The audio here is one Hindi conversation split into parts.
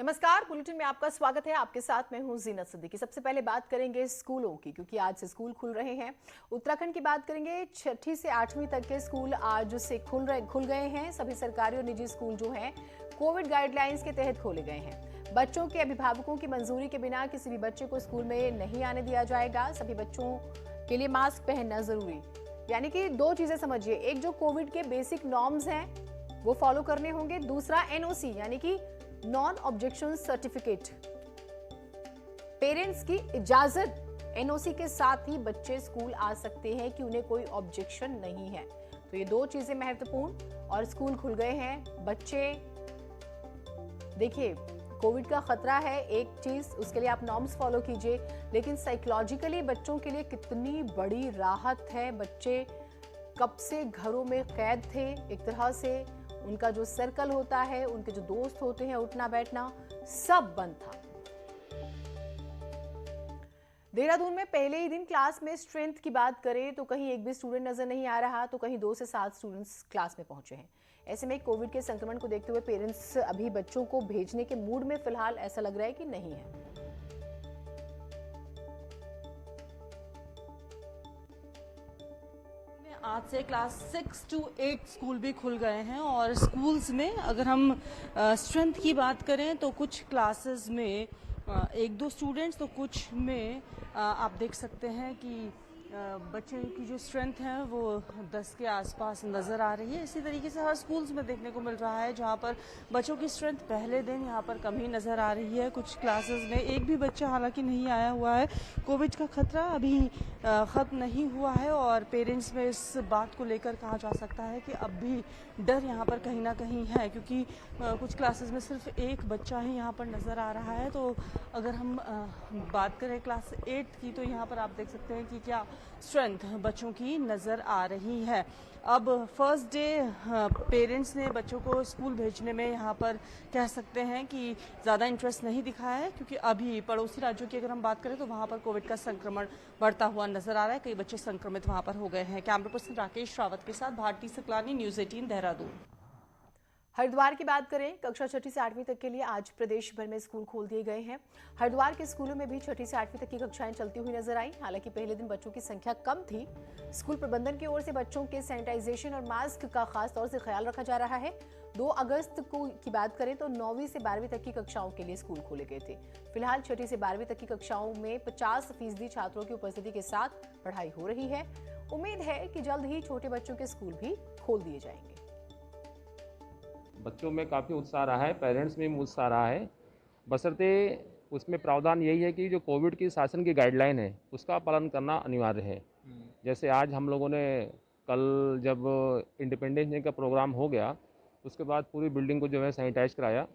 नमस्कार, बुलेटिन में आपका स्वागत है। आपके साथ मैं हूं जीनत सिद्दीकी। सबसे पहले बात करेंगे स्कूलों की, क्योंकि आज से स्कूल खुल रहे हैं। उत्तराखंड की बात करेंगे। 6ठी से 8वीं तक के स्कूल आज से खुल गए हैं। सभी सरकारी और निजी स्कूल जो हैं कोविड गाइडलाइंस के तहत खोले गए हैं। बच्चों के अभिभावकों की मंजूरी के बिना किसी भी बच्चे को स्कूल में नहीं आने दिया जाएगा। सभी बच्चों के लिए मास्क पहनना जरूरी। यानी कि दो चीजें समझिए, एक जो कोविड के बेसिक नॉर्म्स हैं वो फॉलो करने होंगे, दूसरा एनओसी यानी कि नॉन ऑब्जेक्शन सर्टिफिकेट, पेरेंट्स की इजाजत, एनओसी के साथ ही बच्चे स्कूल आ सकते हैं कि उन्हें कोई ऑब्जेक्शन नहीं है। तो ये दो चीजें महत्वपूर्ण, और स्कूल खुल गए हैं। बच्चे देखिए, कोविड का खतरा है एक चीज, उसके लिए आप नॉर्म्स फॉलो कीजिए, लेकिन साइकोलॉजिकली बच्चों के लिए कितनी बड़ी राहत है। बच्चे कब से घरों में कैद थे, एक तरह से उनका जो सर्कल होता है, उनके जो दोस्त होते हैं, उठना बैठना सब बंद था। देहरादून में पहले ही दिन क्लास में स्ट्रेंथ की बात करें तो कहीं एक भी स्टूडेंट नजर नहीं आ रहा, तो कहीं 2 से 7 स्टूडेंट्स क्लास में पहुंचे हैं। ऐसे में कोविड के संक्रमण को देखते हुए पेरेंट्स अभी बच्चों को भेजने के मूड में फिलहाल ऐसा लग रहा है कि नहीं है। आज से क्लास 6 to 8 स्कूल भी खुल गए हैं, और स्कूल्स में अगर हम स्ट्रेंथ की बात करें तो कुछ क्लासेस में 1-2 स्टूडेंट्स, तो कुछ में आप देख सकते हैं कि बच्चे की जो स्ट्रेंथ है वो 10 के आसपास नज़र आ रही है। इसी तरीके से हर स्कूल्स में देखने को मिल रहा है, जहाँ पर बच्चों की स्ट्रेंथ पहले दिन यहाँ पर कम ही नज़र आ रही है। कुछ क्लासेस में एक भी बच्चा हालांकि नहीं आया हुआ है। कोविड का खतरा अभी ख़त्म नहीं हुआ है, और पेरेंट्स में इस बात को लेकर कहा जा सकता है कि अब भी डर यहाँ पर कहीं ना कहीं है, क्योंकि कुछ क्लासेस में सिर्फ एक बच्चा ही यहाँ पर नज़र आ रहा है। तो अगर हम बात करें क्लास 8 की, तो यहाँ पर आप देख सकते हैं कि क्या स्ट्रेंथ बच्चों की नज़र आ रही है। अब फर्स्ट डे पेरेंट्स ने बच्चों को स्कूल भेजने में यहाँ पर कह सकते हैं कि ज़्यादा इंटरेस्ट नहीं दिखाया है, क्योंकि अभी पड़ोसी राज्यों की अगर हम बात करें तो वहाँ पर कोविड का संक्रमण बढ़ता हुआ नजर आ रहा है। कई बच्चे संक्रमित वहाँ पर हो गए हैं। कैमरा पर्सन राकेश रावत के साथ भारती सकलानी, न्यूज़ 18 देहरादून। हरिद्वार की बात करें, कक्षा 6ठी से 8वीं तक के लिए आज प्रदेश भर में स्कूल खोल दिए गए हैं। हरिद्वार के स्कूलों में भी 6ठी से 8वीं तक की कक्षाएं चलती हुई नजर आई। हालांकि पहले दिन बच्चों की संख्या कम थी। स्कूल प्रबंधन की ओर से बच्चों के सैनिटाइजेशन और मास्क का खास तौर से ख्याल रखा जा रहा है। 2 अगस्त की बात करें तो 9वीं से 12वीं तक की कक्षाओं के लिए स्कूल खोले गए थे। फिलहाल 6ठी से 12वीं तक की कक्षाओं में 50% छात्रों की उपस्थिति के साथ पढ़ाई हो रही है। उम्मीद है कि जल्द ही छोटे बच्चों के स्कूल भी खोल दिए जाएंगे। बच्चों में काफ़ी उत्साह रहा है, पेरेंट्स में भी उत्साह रहा है, बशर्ते उसमें प्रावधान यही है कि जो कोविड की शासन की गाइडलाइन है उसका पालन करना अनिवार्य है। जैसे आज हम लोगों ने कल जब इंडिपेंडेंस डे का प्रोग्राम हो गया, उसके बाद पूरी बिल्डिंग को जो है सैनिटाइज कराया।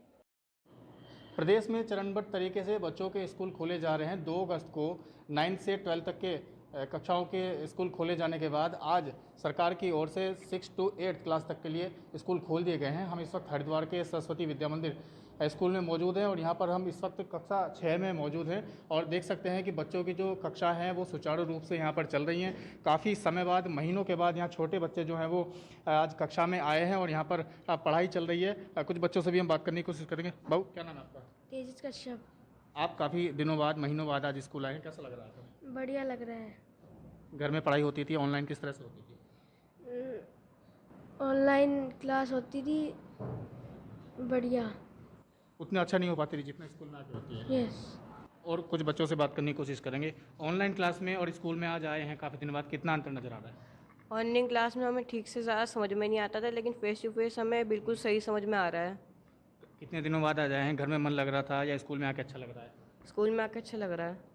प्रदेश में चरणबद्ध तरीके से बच्चों के स्कूल खोले जा रहे हैं। 2 अगस्त को 9 से 12 तक के कक्षाओं के स्कूल खोले जाने के बाद आज सरकार की ओर से 6 to 8 क्लास तक के लिए स्कूल खोल दिए गए हैं। हम इस वक्त हरिद्वार के सरस्वती विद्या मंदिर स्कूल में मौजूद हैं, और यहाँ पर हम इस वक्त कक्षा 6 में मौजूद हैं, और देख सकते हैं कि बच्चों की जो कक्षा हैं वो सुचारू रूप से यहाँ पर चल रही हैं। काफ़ी समय बाद, महीनों के बाद यहाँ छोटे बच्चे जो हैं वो आज कक्षा में आए हैं, और यहाँ पर पढ़ाई चल रही है। कुछ बच्चों से भी हम बात करने की कोशिश करेंगे। बाबू, क्या नाम है आपका? तेजस कश्यप। आप काफ़ी दिनों बाद, महीनों बाद आज स्कूल आए हैं, कैसा लग रहा है? बढ़िया लग रहा है। घर में पढ़ाई होती थी, ऑनलाइन किस तरह से होती थी? ऑनलाइन क्लास होती थी, बढ़िया। उतना अच्छा नहीं हो पाती थी जितना स्कूल में आके होती है। यस। और कुछ बच्चों से बात करने की कोशिश करेंगे। ऑनलाइन क्लास में और स्कूल में आज आए हैं काफ़ी दिन बाद, कितना अंतर नज़र आ रहा है? ऑनलाइन क्लास में हमें ठीक से ज़्यादा समझ में नहीं आता था, लेकिन फेस टू फेस हमें बिल्कुल सही समझ में आ रहा है। कितने दिनों बाद आज आए हैं? घर में मन लग रहा था या स्कूल में आके अच्छा लग रहा है? स्कूल में आके अच्छा लग रहा है।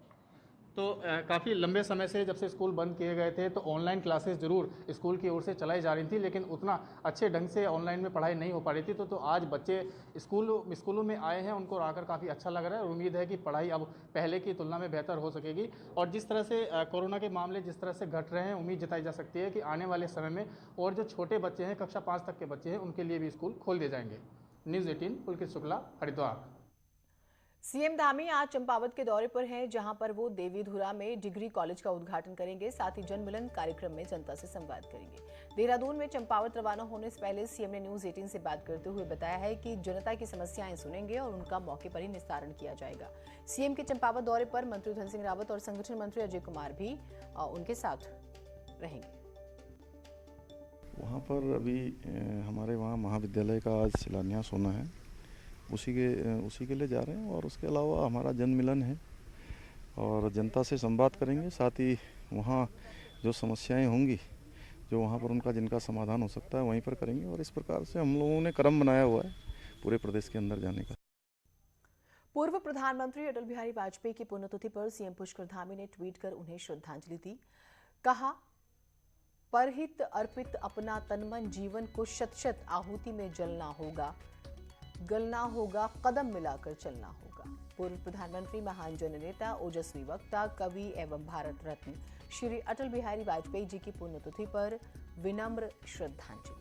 तो काफ़ी लंबे समय से जब से स्कूल बंद किए गए थे तो ऑनलाइन क्लासेस ज़रूर स्कूल की ओर से चलाई जा रही थी, लेकिन उतना अच्छे ढंग से ऑनलाइन में पढ़ाई नहीं हो पा रही थी। तो आज बच्चे स्कूलों में आए हैं, उनको आकर काफ़ी अच्छा लग रहा है, और उम्मीद है कि पढ़ाई अब पहले की तुलना में बेहतर हो सकेगी। और जिस तरह से कोरोना के मामले जिस तरह से घट रहे हैं, उम्मीद जताई जा सकती है कि आने वाले समय में और जो छोटे बच्चे हैं, कक्षा 5 तक के बच्चे हैं, उनके लिए भी स्कूल खोल दिए जाएंगे। न्यूज़ 18 पुलकित शुक्ला, हरिद्वार। सीएम धामी आज चंपावत के दौरे पर हैं, जहां पर वो देवीधुरा में डिग्री कॉलेज का उद्घाटन करेंगे। साथ ही जनमिलन कार्यक्रम में जनता से संवाद करेंगे। देहरादून में चंपावत रवाना होने से पहले सीएम ने न्यूज 18 से बात करते हुए बताया है कि जनता की समस्याएं सुनेंगे और उनका मौके पर ही निस्तारण किया जाएगा। सीएम के चंपावत दौरे पर मंत्री धन सिंह रावत और संगठन मंत्री अजय कुमार भी उनके साथ रहेंगे। वहाँ पर अभी हमारे वहाँ महाविद्यालय का आज शिलान्यास होना है, उसी के लिए जा रहे हैं। और उसके अलावा हमारा जनमिलन है और जनता से संवाद करेंगे। साथ ही वहाँ जो समस्याएं होंगी, जो वहाँ पर उनका जिनका समाधान हो सकता है वहीं पर करेंगे। और इस प्रकार से हम लोगों ने क्रम बनाया हुआ है पूरे प्रदेश के अंदर जाने का। पूर्व प्रधानमंत्री अटल बिहारी वाजपेयी की पुण्यतिथि पर सीएम पुष्कर धामी ने ट्वीट कर उन्हें श्रद्धांजलि दी। कहा, परहित अर्पित अपना तन मन जीवन को शत शत आहुति में जलना होगा, गलना होगा, कदम मिलाकर चलना होगा। पूर्व प्रधानमंत्री, महान जननेता, ओजस्वी वक्ता, कवि एवं भारत रत्न श्री अटल बिहारी वाजपेयी जी की पुण्यतिथि पर विनम्र श्रद्धांजलि।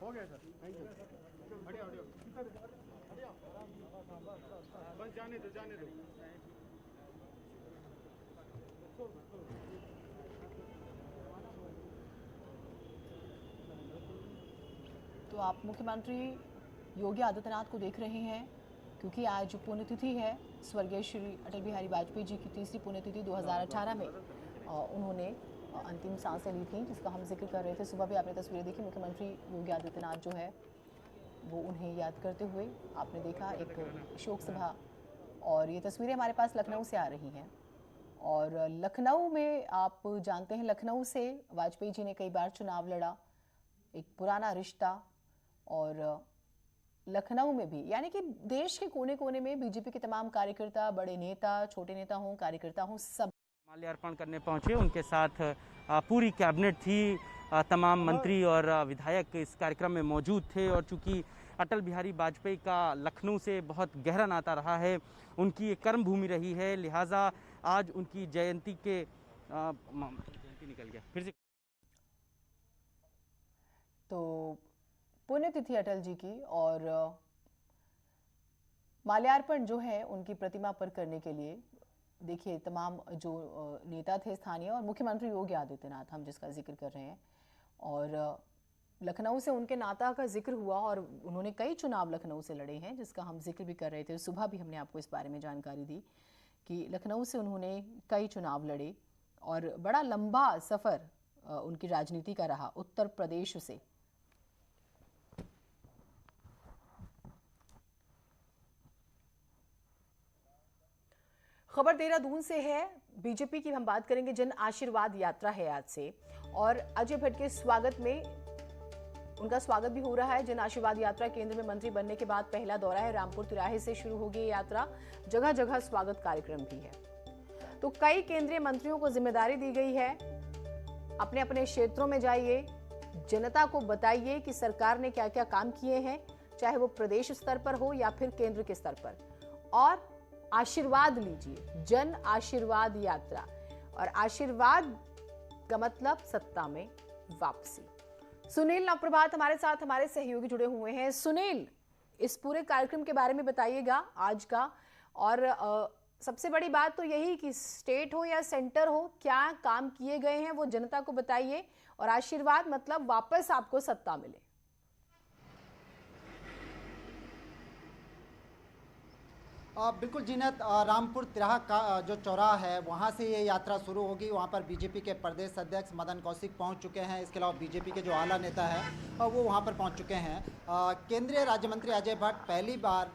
हो गया सर, थैंक यू। बढ़िया बढ़िया, बस जाने दो जाने दो। तो आप मुख्यमंत्री योगी आदित्यनाथ को देख रहे हैं, क्योंकि आज पुण्यतिथि है स्वर्गीय श्री अटल बिहारी वाजपेयी जी की तीसरी पुण्यतिथि। 2018 में उन्होंने अंतिम सांसें ली थी, जिसका हम जिक्र कर रहे थे। सुबह भी आपने तस्वीरें देखी, मुख्यमंत्री योगी आदित्यनाथ जो है वो उन्हें याद करते हुए आपने देखा एक शोक सभा। और ये तस्वीरें हमारे पास लखनऊ से आ रही हैं। और लखनऊ में आप जानते हैं, लखनऊ से वाजपेयी जी ने कई बार चुनाव लड़ा, एक पुराना रिश्ता। और लखनऊ में भी, यानी कि देश के कोने कोने में बीजेपी के तमाम कार्यकर्ता, बड़े नेता, छोटे नेता हों, कार्यकर्ता हों, सब माल्यार्पण करने पहुंचे। उनके साथ पूरी कैबिनेट थी, तमाम मंत्री और विधायक इस कार्यक्रम में मौजूद थे। और चूंकि अटल बिहारी वाजपेयी का लखनऊ से बहुत गहरा नाता रहा है, उनकी ये कर्म भूमि रही है, लिहाजा आज उनकी जयंती के जयंती निकल गया फिर से। तो पुण्यतिथि अटल जी की, और माल्यार्पण जो है उनकी प्रतिमा पर करने के लिए देखिए तमाम जो नेता थे स्थानीय, और मुख्यमंत्री योगी आदित्यनाथ हम जिसका जिक्र कर रहे हैं। और लखनऊ से उनके नाता का जिक्र हुआ, और उन्होंने कई चुनाव लखनऊ से लड़े हैं, जिसका हम जिक्र भी कर रहे थे। सुबह भी हमने आपको इस बारे में जानकारी दी कि लखनऊ से उन्होंने कई चुनाव लड़े और बड़ा लंबा सफ़र उनकी राजनीति का रहा उत्तर प्रदेश से। खबर देहरादून से है, बीजेपी की हम बात करेंगे। जन आशीर्वाद यात्रा है आज से, और अजय भट्ट के स्वागत में उनका स्वागत भी हो रहा है। जन आशीर्वाद यात्रा केंद्र में मंत्री बनने के बाद पहला दौरा है। रामपुर तिराहे से शुरू होगी ये यात्रा, जगह जगह स्वागत कार्यक्रम भी है। तो कई केंद्रीय मंत्रियों को जिम्मेदारी दी गई है, अपने अपने क्षेत्रों में जाइए, जनता को बताइए कि सरकार ने क्या क्या काम किए हैं, चाहे वो प्रदेश स्तर पर हो या फिर केंद्र के स्तर पर, और आशीर्वाद लीजिए। जन आशीर्वाद यात्रा, और आशीर्वाद का मतलब सत्ता में वापसी। सुनील नवप्रभात हमारे साथ, हमारे सहयोगी जुड़े हुए हैं। सुनील, इस पूरे कार्यक्रम के बारे में बताइएगा आज का। और सबसे बड़ी बात तो यही कि स्टेट हो या सेंटर हो, क्या काम किए गए हैं वो जनता को बताइए, और आशीर्वाद मतलब वापस आपको सत्ता मिले। बिल्कुल जीनत, रामपुर तिराहा का जो चौराहा है वहाँ से ये यात्रा शुरू होगी। वहाँ पर बीजेपी के प्रदेश अध्यक्ष मदन कौशिक पहुँच चुके हैं। इसके अलावा बीजेपी के जो आला नेता है वो वहाँ पर पहुँच चुके हैं। केंद्रीय राज्य मंत्री अजय भट्ट पहली बार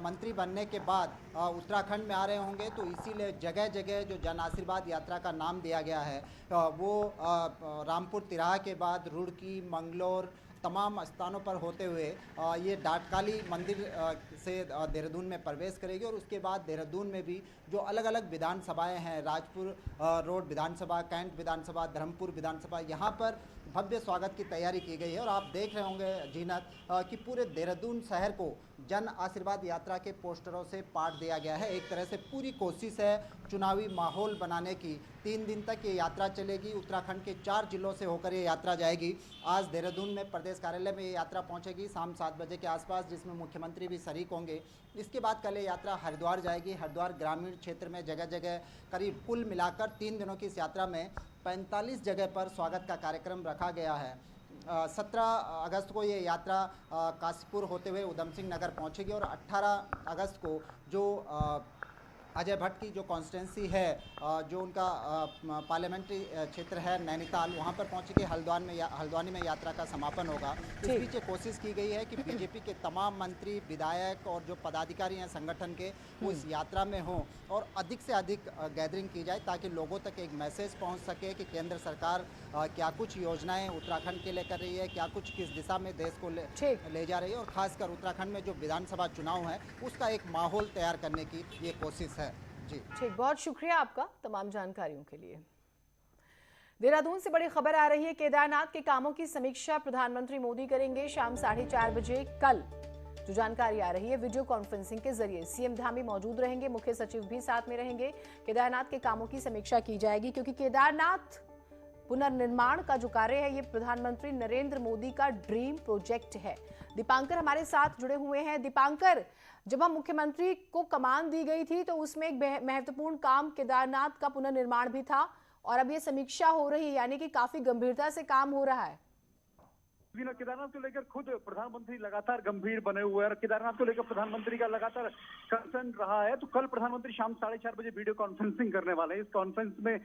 मंत्री बनने के बाद उत्तराखंड में आ रहे होंगे, तो इसीलिए जगह जगह जो जन आशीर्वाद यात्रा का नाम दिया गया है वो रामपुर तिराहा के बाद रुड़की, मंगलोर तमाम स्थानों पर होते हुए ये डाटकाली मंदिर से देहरादून में प्रवेश करेगी। और उसके बाद देहरादून में भी जो अलग अलग विधानसभाएं हैं, राजपुर रोड विधानसभा, कैंट विधानसभा, धर्मपुर विधानसभा, यहाँ पर भव्य स्वागत की तैयारी की गई है। और आप देख रहे होंगे जीनत कि पूरे देहरादून शहर को जन आशीर्वाद यात्रा के पोस्टरों से पाट दिया गया है। एक तरह से पूरी कोशिश है चुनावी माहौल बनाने की। 3 दिन तक ये यात्रा चलेगी। उत्तराखंड के 4 जिलों से होकर ये यात्रा जाएगी। आज देहरादून में प्रदेश कार्यालय में ये यात्रा पहुंचेगी शाम 7 बजे के आसपास, जिसमें मुख्यमंत्री भी शरीक होंगे। इसके बाद कल ये यात्रा हरिद्वार जाएगी। हरिद्वार ग्रामीण क्षेत्र में जगह जगह करीब कुल मिलाकर 3 दिनों की इस यात्रा में 45 जगह पर स्वागत का कार्यक्रम रखा गया है। 17 अगस्त को ये यात्रा काशीपुर होते हुए उधम सिंह नगर पहुंचेगी और 18 अगस्त को जो अजय भट्ट की जो कॉन्स्टिट्यूंसी है, जो उनका पार्लियामेंट्री क्षेत्र है नैनीताल, वहाँ पर पहुँचेगी। हल्द्वानी में यात्रा का समापन होगा। इस बीच ये कोशिश की गई है कि बीजेपी के तमाम मंत्री, विधायक और जो पदाधिकारी हैं संगठन के, वो इस यात्रा में हों और अधिक से अधिक गैदरिंग की जाए, ताकि लोगों तक एक मैसेज पहुँच सके कि केंद्र सरकार क्या कुछ योजनाएं उत्तराखंड के लिए कर रही है, क्या कुछ किस दिशा में देश को ले जा रही है, और खासकर उत्तराखंड में जो विधानसभा चुनाव है उसका एक माहौल तैयार करने की ये कोशिश है। जी ठीक, बहुत शुक्रिया आपका तमाम जानकारियों के लिए। देहरादून से बड़ी खबर आ रही है। केदारनाथ के कामों की समीक्षा प्रधानमंत्री मोदी करेंगे शाम 4:30 बजे। कल जो जानकारी आ रही है वीडियो कॉन्फ्रेंसिंग के जरिए सीएम धामी मौजूद रहेंगे, मुख्य सचिव भी साथ में रहेंगे। केदारनाथ के कामों की समीक्षा की जाएगी, क्योंकि केदारनाथ पुनर्निर्माण का जो कार्य है ये प्रधानमंत्री नरेंद्र मोदी का ड्रीम प्रोजेक्ट है। दीपांकर हमारे साथ जुड़े हुए हैं। दीपांकर, जब हम मुख्यमंत्री को कमान दी गई थी तो उसमें एक महत्वपूर्ण काम केदारनाथ का पुनर्निर्माण भी था, और अब ये समीक्षा हो रही है, यानी कि काफी गंभीरता से काम हो रहा है। केदारनाथ को लेकर खुद प्रधानमंत्री लगातार गंभीर बने हुए हैं और केदारनाथ को लेकर प्रधानमंत्री का लगातार कंसर्न रहा है। तो कल प्रधानमंत्री शाम 4:30 बजे वीडियो कॉन्फ्रेंसिंग करने वाले हैं। इस कॉन्फ्रेंस में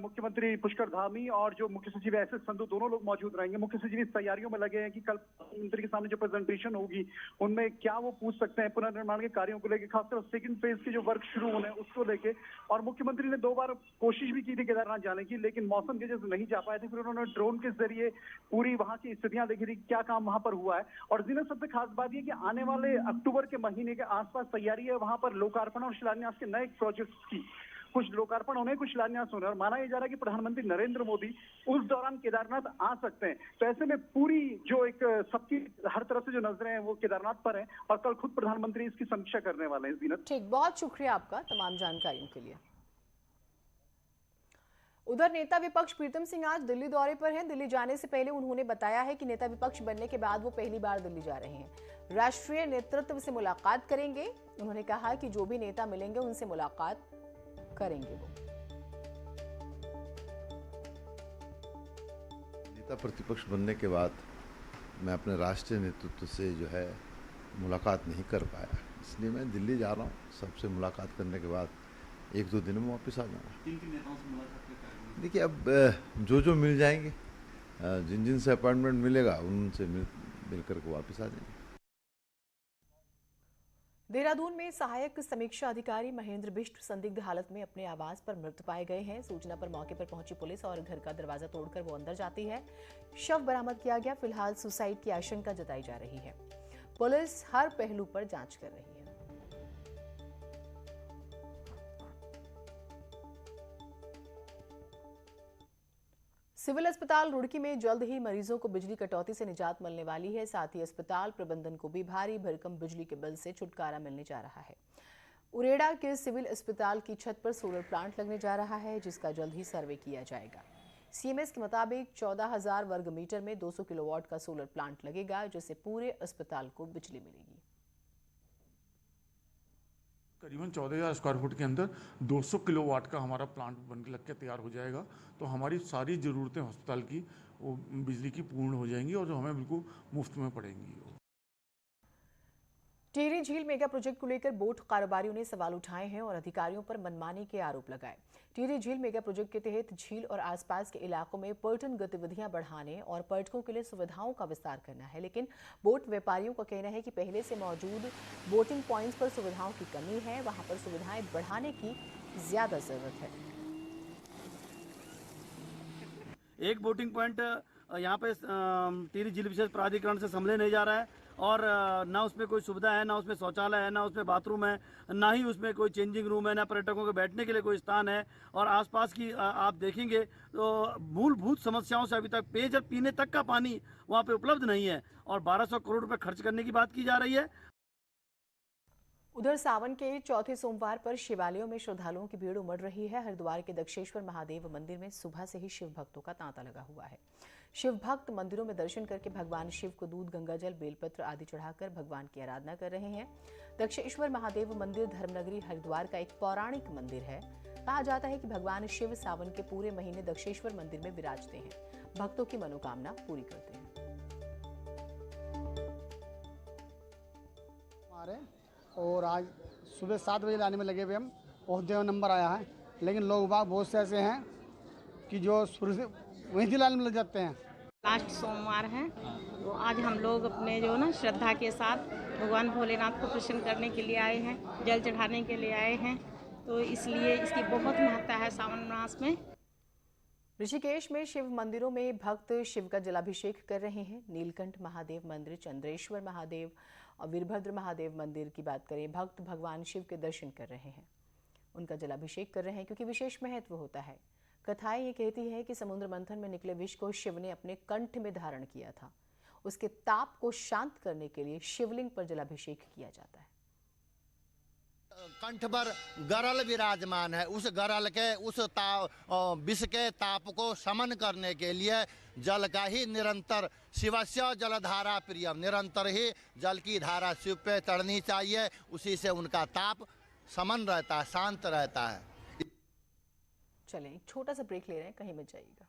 मुख्यमंत्री पुष्कर धामी और जो मुख्य सचिव एस.एस. संधू दोनों लोग मौजूद रहेंगे। मुख्य सचिव इस तैयारियों में लगे हैं कि कल प्रधानमंत्री के सामने जो प्रेजेंटेशन होगी उनमें क्या वो पूछ सकते हैं पुनर्निर्माण के कार्यों को लेकर, खासकर सेकंड फेज के जो वर्क शुरू होने उसको लेके। और मुख्यमंत्री ने 2 बार कोशिश भी की थी केदारनाथ जाने की, लेकिन मौसम की वजह से नहीं जा पाए थे। फिर उन्होंने ड्रोन के जरिए पूरी वहां की स्थितियां देखी थी, क्या काम वहां पर हुआ है। और जिन्हें सबसे खास बात यह कि आने वाले अक्टूबर के महीने के आसपास तैयारी है वहां पर लोकार्पण और शिलान्यास के नए प्रोजेक्ट्स की। कुछ लोकार्पण होने, कुछ शिलान्यास होने, और माना यह जा रहा है कि प्रधानमंत्री नरेंद्र मोदी उस दौरान केदारनाथ आ सकते हैं। तो ऐसे में पूरी जो एक सबकी हर तरफ से जो नजरें हैं वो केदारनाथ पर हैं और कल खुद प्रधानमंत्री इसकी समीक्षा करने वाले हैं। जीनत, ठीक, बहुत शुक्रिया आपका तमाम जानकारियों के लिए। उधर नेता विपक्ष प्रीतम सिंह आज दिल्ली दौरे पर हैं। दिल्ली जाने से पहले उन्होंने बताया है कि नेता विपक्ष बनने के बाद वो पहली बार दिल्ली जा रहे हैं। राष्ट्रीय नेतृत्व से मुलाकात करेंगे। उन्होंने कहा कि जो भी नेता मिलेंगे उनसे मुलाकात करेंगे वो। नेता प्रतिपक्ष बनने के बाद मैं अपने राष्ट्रीय नेतृत्व से जो है मुलाकात नहीं कर पाया, इसलिए मैं दिल्ली जा रहा हूँ। सबसे मुलाकात करने के बाद 1-2 दिन में वापस आ जाऊँगा। किन नेताओं से मुलाकात करके आएंगे? देखिए, अब जो मिल जाएंगे, जिन से अपॉइंटमेंट मिलेगा उनसे मिलकर के वापस आ जाएंगे। देहरादून में सहायक समीक्षा अधिकारी महेंद्र बिष्ट संदिग्ध हालत में अपने आवास पर मृत पाए गए हैं। सूचना पर मौके पर पहुंची पुलिस और घर का दरवाजा तोड़कर वो अंदर जाती है। शव बरामद किया गया। फिलहाल सुसाइड की आशंका जताई जा रही है। पुलिस हर पहलू पर जांच कर रही है। सिविल अस्पताल रुड़की में जल्द ही मरीजों को बिजली कटौती से निजात मिलने वाली है। साथ ही अस्पताल प्रबंधन को भी भारी भरकम बिजली के बिल से छुटकारा मिलने जा रहा है। उरेडा के सिविल अस्पताल की छत पर सोलर प्लांट लगने जा रहा है, जिसका जल्द ही सर्वे किया जाएगा। सीएमएस के मुताबिक 14,000 वर्ग मीटर में 200 किलोवाट का सोलर प्लांट लगेगा, जिससे पूरे अस्पताल को बिजली मिलेगी। करीबन 14,000 स्क्वायर फुट के अंदर 200 किलोवाट का हमारा प्लांट बन के लग के तैयार हो जाएगा। तो हमारी सारी ज़रूरतें अस्पताल की वो बिजली की पूर्ण हो जाएंगी और जो हमें बिल्कुल मुफ्त में पड़ेंगी। टिहरी झील मेगा प्रोजेक्ट को लेकर बोट कारोबारियों ने सवाल उठाए हैं और अधिकारियों पर मनमानी के आरोप लगाए। टिहरी झील मेगा प्रोजेक्ट के तहत झील और आसपास के इलाकों में पर्यटन गतिविधियां बढ़ाने और पर्यटकों के लिए सुविधाओं का विस्तार करना है, लेकिन बोट व्यापारियों का कहना है कि पहले से मौजूद बोटिंग पॉइंट्स पर सुविधाओं की कमी है, वहां पर सुविधाएं बढ़ाने की ज्यादा जरूरत है। एक बोटिंग पॉइंट यहाँ पे टिहरी झील विशेष प्राधिकरण से संभले नहीं जा रहा है और ना उसमें कोई सुविधा है, ना उसमें शौचालय है, ना उसमें बाथरूम है, ना ही उसमें कोई चेंजिंग रूम है, ना पर्यटकों के बैठने के लिए कोई स्थान है। और आसपास की आप देखेंगे तो मूलभूत समस्याओं से अभी तक पेयजल पीने तक का पानी वहाँ पे उपलब्ध नहीं है और 1200 करोड़ रुपए खर्च करने की बात की जा रही है। उधर सावन के चौथे सोमवार पर शिवालयों में श्रद्धालुओं की भीड़ उमड़ रही है। हरिद्वार के दक्षेश्वर महादेव मंदिर में सुबह से ही शिव भक्तों का तांता लगा हुआ है। शिव भक्त मंदिरों में दर्शन करके भगवान शिव को दूध, गंगाजल, बेलपत्र आदि चढ़ाकर भगवान की आराधना कर रहे हैं। दक्षेश्वर महादेव मंदिर धर्मनगरी हरिद्वार का एक पौराणिक मंदिर है। कहा जाता है कि भगवान शिव सावन के पूरे महीने दक्षेश्वर मंदिर में विराजते हैं, भक्तों की मनोकामना पूरी करते हैं। और आज सुबह 7 बजे लाने में लगे हुए हम, बहुत देव नंबर आया है, लेकिन लोग बाग बहुत से ऐसे हैं कि जो शुरू से वहीं लाइन में लग जाते हैं। लास्ट सोमवार है तो आज हम लोग अपने जो ना श्रद्धा के साथ भगवान भोलेनाथ को प्रसन्न करने के लिए आए हैं, जल चढ़ाने के लिए आए हैं, तो इसलिए इसकी बहुत महत्ता है सावन मास में। ऋषिकेश में शिव मंदिरों में भक्त शिव का जलाभिषेक कर रहे हैं। नीलकंठ महादेव मंदिर, चंद्रेश्वर महादेव और वीरभद्र महादेव मंदिर की बात करें, भक्त भगवान शिव के दर्शन कर रहे हैं, उनका जलाभिषेक कर रहे हैं क्योंकि विशेष महत्व होता है। कथाएं ये कहती है कि समुद्र मंथन में निकले विष को शिव ने अपने कंठ में धारण किया था। उसके ताप को शांत करने के लिए शिवलिंग पर जलाभिषेक किया जाता है। कंठ पर गरल विराजमान है, उस गरल के उस विष के ताप को शमन करने के लिए जल का ही निरंतर शिवस्य जलधारा प्रियम, निरंतर ही जल की धारा शिव पे चढ़नी चाहिए, उसी से उनका ताप शमन रहता है, शांत रहता है। चलें एक छोटा सा ब्रेक ले रहे हैं, कहीं मत जाइएगा।